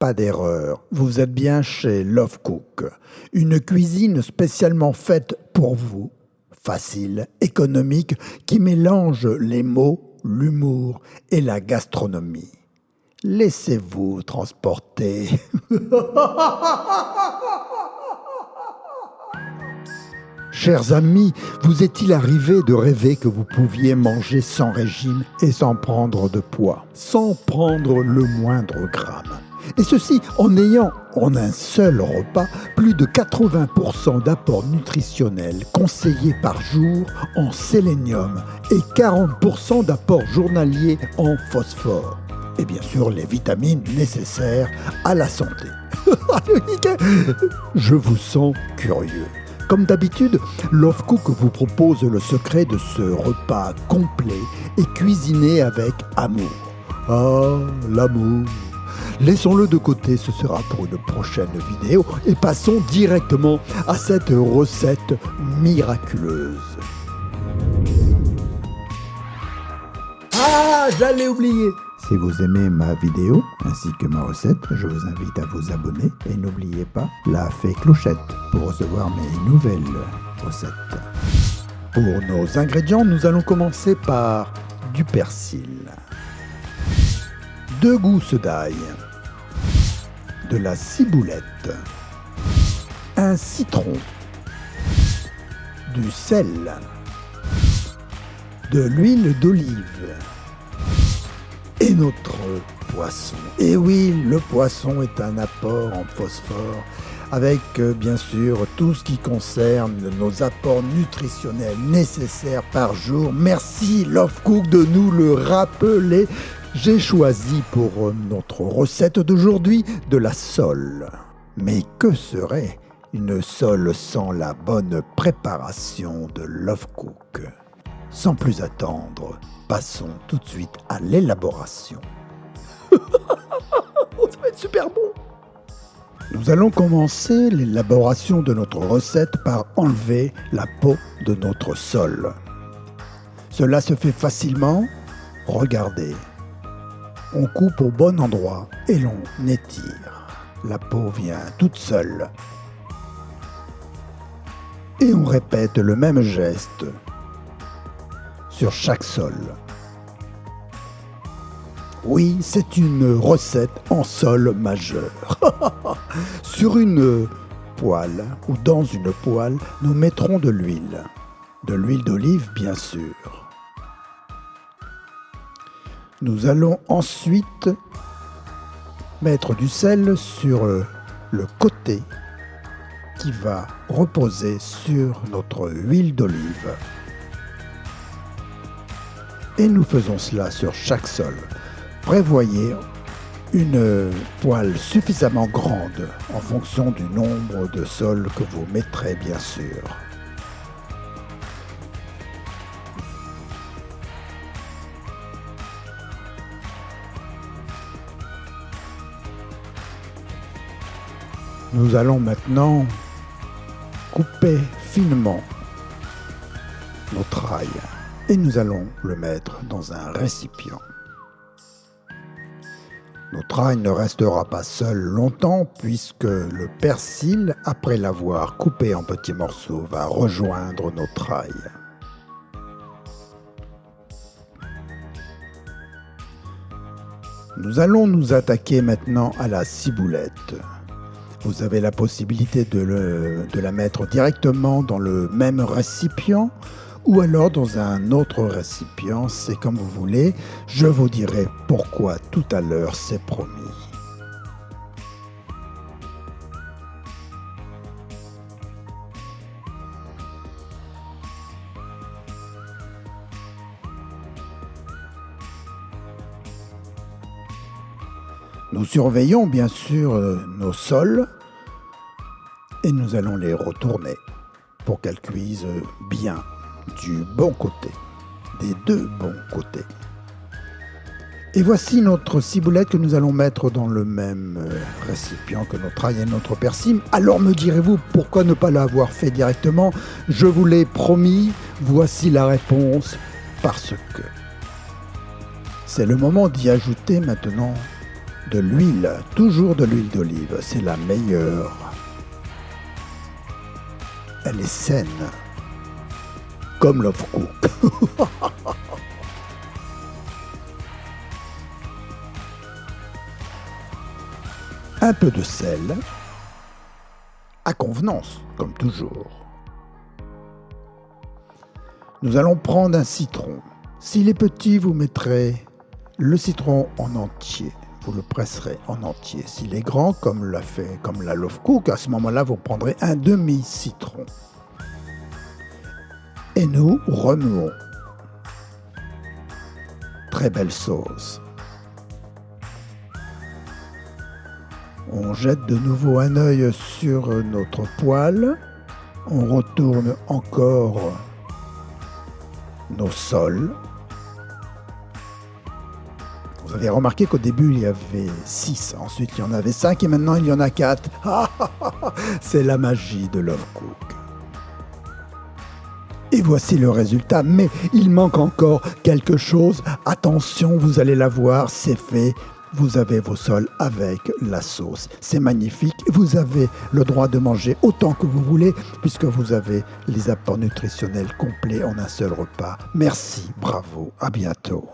pas d'erreur, vous êtes bien chez Love Cook, une cuisine spécialement faite pour vous, facile, économique, qui mélange les mots, l'humour et la gastronomie. Laissez-vous transporter. Chers amis, vous est-il arrivé de rêver que vous pouviez manger sans régime et sans prendre de poids, sans prendre le moindre gramme? Et ceci en ayant en un seul repas plus de 80% d'apports nutritionnels conseillés par jour en sélénium et 40% d'apports journaliers en phosphore. Et bien sûr les vitamines nécessaires à la santé. Je vous sens curieux. Comme d'habitude, Love Cook vous propose le secret de ce repas complet et cuisiné avec amour. Ah, l'amour! Laissons-le de côté, ce sera pour une prochaine vidéo et passons directement à cette recette miraculeuse. Ah, j'allais oublier! Si vous aimez ma vidéo ainsi que ma recette, je vous invite à vous abonner et n'oubliez pas la fée clochette pour recevoir mes nouvelles recettes. Pour nos ingrédients, nous allons commencer par du persil, 2 gousses d'ail, de la ciboulette, un citron, du sel, de l'huile d'olive, et notre poisson. Et oui, le poisson est un apport en phosphore avec bien sûr tout ce qui concerne nos apports nutritionnels nécessaires par jour. Merci Love Cook de nous le rappeler. J'ai choisi pour notre recette d'aujourd'hui de la sole. Mais que serait une sole sans la bonne préparation de Love Cook? Sans plus attendre, passons tout de suite à l'élaboration. Ça va être super bon! Nous allons commencer l'élaboration de notre recette par enlever la peau de notre sole. Cela se fait facilement. Regardez. On coupe au bon endroit et l'on étire. La peau vient toute seule. Et on répète le même geste sur chaque sole. Oui, c'est une recette en sole majeur. Sur une poêle ou dans une poêle, nous mettrons de l'huile. De l'huile d'olive, bien sûr. Nous allons ensuite mettre du sel sur le côté qui va reposer sur notre huile d'olive. Et nous faisons cela sur chaque sole. Prévoyez une poêle suffisamment grande en fonction du nombre de sols que vous mettrez bien sûr. Nous allons maintenant couper finement notre ail. Et nous allons le mettre dans un récipient. Notre ail ne restera pas seul longtemps puisque le persil, après l'avoir coupé en petits morceaux, va rejoindre notre ail. Nous allons nous attaquer maintenant à la ciboulette. Vous avez la possibilité de la mettre directement dans le même récipient ou alors dans un autre récipient, c'est comme vous voulez. Je vous dirai pourquoi tout à l'heure, c'est promis. Nous surveillons bien sûr nos sols et nous allons les retourner pour qu'elles cuisent bien du bon côté, des 2 bons côtés. Et voici notre ciboulette que nous allons mettre dans le même récipient que notre ail et notre persil. Alors me direz-vous, pourquoi ne pas l'avoir fait directement? Je vous l'ai promis, voici la réponse, parce que c'est le moment d'y ajouter maintenant de l'huile, toujours de l'huile d'olive, c'est la meilleure. Elle est saine, comme Love Cook. Un peu de sel, à convenance, comme toujours. Nous allons prendre un citron. S'il est petit, vous mettrez le citron en entier. Vous le presserez en entier. S'il est grand, comme la Love Cook, à ce moment-là, vous prendrez un demi-citron. Et nous remuons. Très belle sauce. On jette de nouveau un œil sur notre poêle. On retourne encore nos sols. Vous avez remarqué qu'au début, il y avait 6, ensuite il y en avait 5 et maintenant il y en a 4. C'est la magie de Love Cook. Et voici le résultat, mais il manque encore quelque chose. Attention, vous allez la voir, c'est fait. Vous avez vos sols avec la sauce. C'est magnifique. Vous avez le droit de manger autant que vous voulez puisque vous avez les apports nutritionnels complets en un seul repas. Merci, bravo, à bientôt.